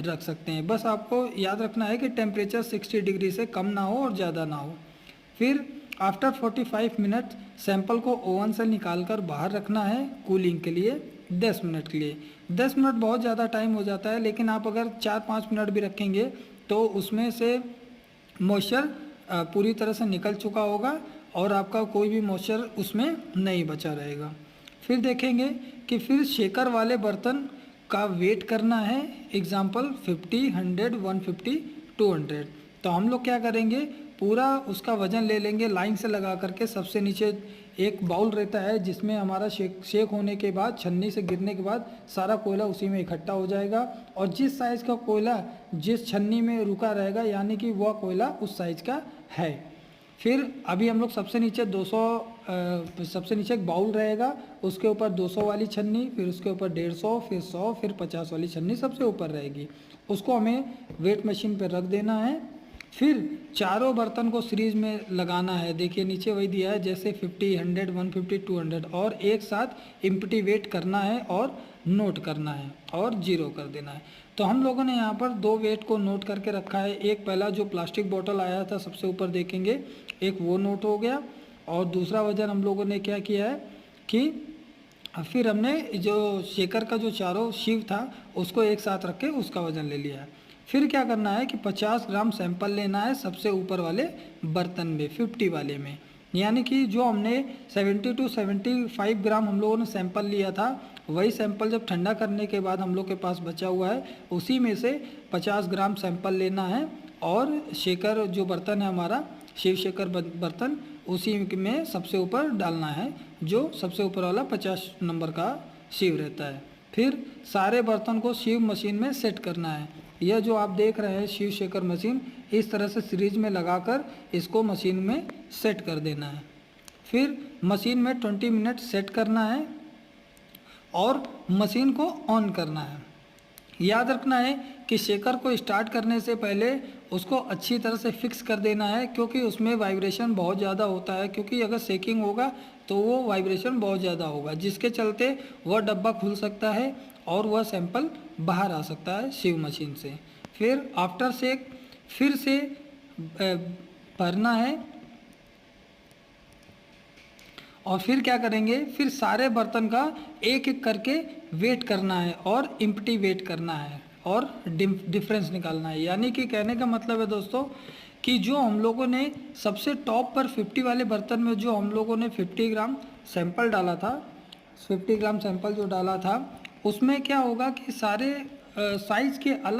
रख सकते हैं। बस आपको याद रखना है कि टेम्परेचर 60 डिग्री से कम ना हो और ज़्यादा ना हो। फिर आफ्टर 45 मिनट सैंपल को ओवन से निकाल कर बाहर रखना है कूलिंग के लिए 10 मिनट के लिए। 10 मिनट बहुत ज़्यादा टाइम हो जाता है, लेकिन आप अगर 4-5 मिनट भी रखेंगे तो उसमें से मॉइस्चर पूरी तरह से निकल चुका होगा और आपका कोई भी मॉइस्चर उसमें नहीं बचा रहेगा। फिर देखेंगे कि फिर शेकर वाले बर्तन का वेट करना है, एग्जाम्पल 50, 100, 150, 200। तो हम लोग क्या करेंगे, पूरा उसका वज़न ले लेंगे लाइन से लगा करके। सबसे नीचे एक बाउल रहता है जिसमें हमारा शेक होने के बाद, छन्नी से गिरने के बाद सारा कोयला उसी में इकट्ठा हो जाएगा, और जिस साइज़ का कोयला जिस छन्नी में रुका रहेगा यानी कि वह कोयला उस साइज़ का है। फिर अभी हम लोग सबसे नीचे 200 सबसे नीचे एक बाउल रहेगा, उसके ऊपर 200 वाली छन्नी, फिर उसके ऊपर 150, फिर 100, फिर 50 वाली छन्नी सबसे ऊपर रहेगी। उसको हमें वेट मशीन पर रख देना है। फिर चारों बर्तन को सीरीज में लगाना है। देखिए नीचे वही दिया है जैसे 50, 100, 150, 200, और एक साथ इम्पटी वेट करना है और नोट करना है और जीरो कर देना है। तो हम लोगों ने यहाँ पर दो वेट को नोट करके रखा है। एक पहला जो प्लास्टिक बोतल आया था सबसे ऊपर देखेंगे, एक वो नोट हो गया, और दूसरा वजन हम लोगों ने क्या किया है कि फिर हमने जो शेकर का जो चारों शिव था उसको एक साथ रख के उसका वज़न ले लिया है। फिर क्या करना है कि 50 ग्राम सैंपल लेना है सबसे ऊपर वाले बर्तन में, 50 वाले में, यानी कि जो हमने 70 to 75 ग्राम हम लोगों ने सैंपल लिया था, वही सैंपल जब ठंडा करने के बाद हम लोग के पास बचा हुआ है, उसी में से 50 ग्राम सैंपल लेना है, और शेकर जो बर्तन है हमारा शिव शेकर बर्तन, उसी में सबसे ऊपर डालना है, जो सबसे ऊपर वाला 50 नंबर का शिव रहता है। फिर सारे बर्तन को शिव मशीन में सेट करना है। यह जो आप देख रहे हैं शिव शेकर मशीन, इस तरह से सीरीज में लगाकर इसको मशीन में सेट कर देना है। फिर मशीन में 20 मिनट सेट करना है और मशीन को ऑन करना है। याद रखना है कि शेकर को स्टार्ट करने से पहले उसको अच्छी तरह से फिक्स कर देना है, क्योंकि उसमें वाइब्रेशन बहुत ज़्यादा होता है, क्योंकि अगर शेकिंग होगा तो वो वाइब्रेशन बहुत ज़्यादा होगा, जिसके चलते वह डब्बा खुल सकता है और वह सैंपल बाहर आ सकता है शिव मशीन से। फिर आफ्टर शेक फिर से भरना है, और फिर क्या करेंगे, फिर सारे बर्तन का एक एक करके वेट करना है और इम्पटी वेट करना है और डिफरेंस निकालना है। यानी कि कहने का मतलब है दोस्तों कि जो हम लोगों ने सबसे टॉप पर 50 वाले बर्तन में जो हम लोगों ने 50 ग्राम सैंपल डाला था, 50 ग्राम सैंपल जो डाला था, उसमें क्या होगा कि सारे साइज़ के अलग